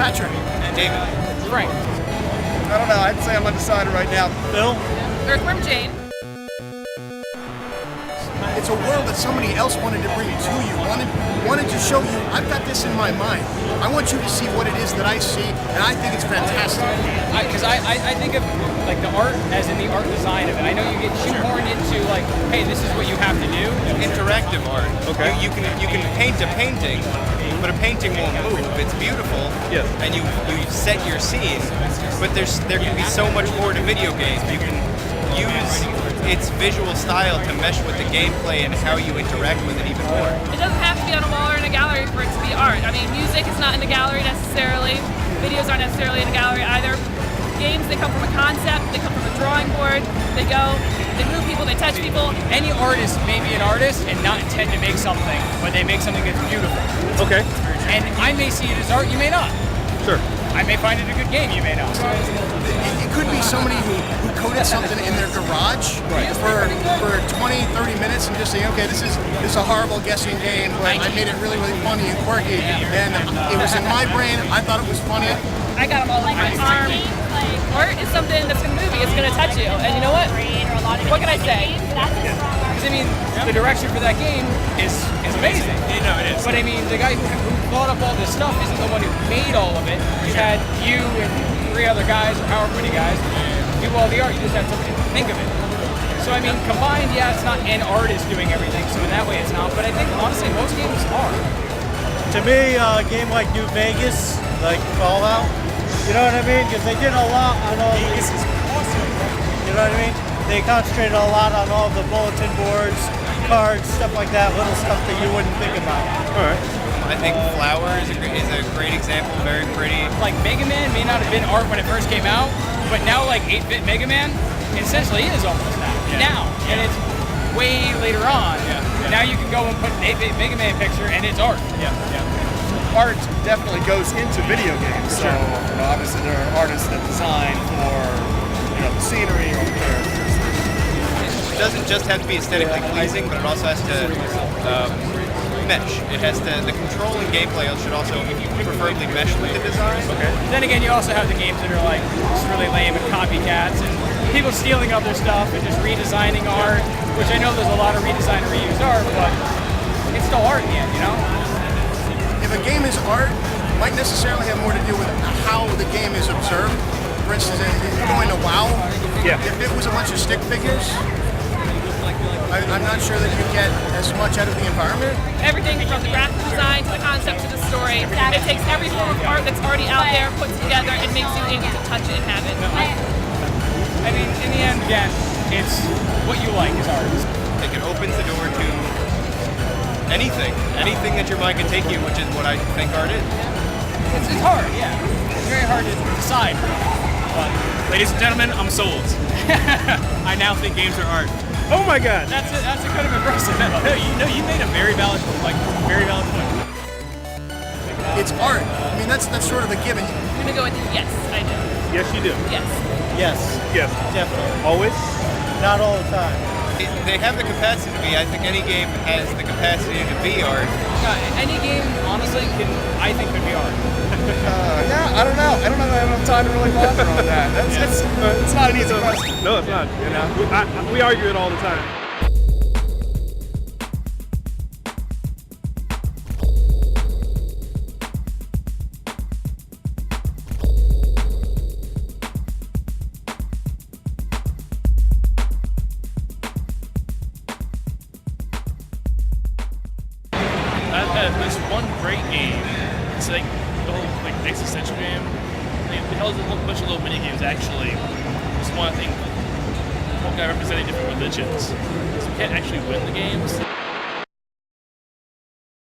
Patrick. And David. Frank. I don't know. I'd say I'm undecided right now. Phil? Earthworm Jane. It's a world that somebody else wanted to bring to you, wanted to show you, I've got this in my mind. I want you to see what it is that I see, and I think it's fantastic. Because I think of like the art as in the art design of it. I know you get shoehorned into like, hey, this is what you have to do. Interactive art. Okay. You can paint a painting, but a painting won't move. It's beautiful. Yes. And you set your scene, but there can be so much more to video games. You can use its visual style to mesh with the gameplay and how you interact with it even more. It doesn't have to be on a wall or in a gallery for it to be art. I mean, music is not in a gallery necessarily. Videos aren't necessarily in a gallery either. Games, they come from a concept, they come from a drawing board, they move people, they touch people. Any artist may be an artist and not intend to make something, but they make something that's beautiful. Okay. And I may see it as art, you may not. Sure. I may find it a good game, you may not. It could be somebody who coded something in their garage for 20, 30 minutes and just saying, okay, this is a horrible guessing game, but I made it really, really funny and quirky, and it was in my brain, I thought it was funny. I got them all in my arm. Art is something that's going to move you, it's going to touch you, and you know what? What can I say? Because I mean, the direction for that game is amazing. You know, it is. But I mean, the guy who thought up all this stuff isn't the one who made all of it. You had you and 3 other guys, or however many guys, do all the art. You just had somebody to think of it. So I mean, combined, yeah, it's not an artist doing everything. So in that way, it's not. But I think honestly, most games are. To me, a game like New Vegas, like Fallout, you know what I mean? Because they did a lot on all Vegas is awesome. you know what I mean? They concentrated a lot on all the bulletin boards, cards, stuff like that, little stuff that you wouldn't think about. All right. I think Flower is a great example, very pretty. Like Mega Man may not have been art when it first came out, but now like 8-bit Mega Man essentially is almost that. Now. And it's way later on. Now you can go and put an 8-bit Mega Man picture and it's art. Art definitely goes into video games. So obviously there are artists that design for the scenery or the characters. It doesn't just have to be aesthetically pleasing, but it also has to mesh. It has to, the control and gameplay should also preferably mesh with the design. Okay. Then again, you also have the games that are like just really lame and copycats and people stealing other stuff and just redesigning art, which I know there's a lot of redesign and reused art, but it's still art in the end, you know? If a game is art, it might necessarily have more to do with how the game is observed. For instance, going to WoW, if it was a bunch of stick figures, I'm not sure that you get as much out of the environment. Everything from the graphic design to the concept to the story, it takes every form of art that's already out there, puts together, and makes you able to touch it and have it. I mean, in the end, again, it's what you like is art. It opens the door to anything that your mind can take you, which is what I think art is. It's hard, yeah. It's very hard to decide. But, ladies and gentlemen, I'm sold. I now think games are art. Oh my God! That's kind of impressive. No, you made a very valid point. It's art. I mean, that's sort of a given. I'm going to go with yes, I do. Yes, you do. Yes. Yes. Yes. Definitely. Always? Not all the time. They have the capacity to be. I think any game has the capacity to be art. Any game, honestly, I think could be art. Yeah, I don't know. I don't know if I have enough time to really ponder on that. It's not an easy question. No, it's not. We argue it all the time. There's one great game. It's like the whole existential game. It has a whole bunch of little mini games actually. There's one thing. One guy representing different religions. So you can't actually win the games.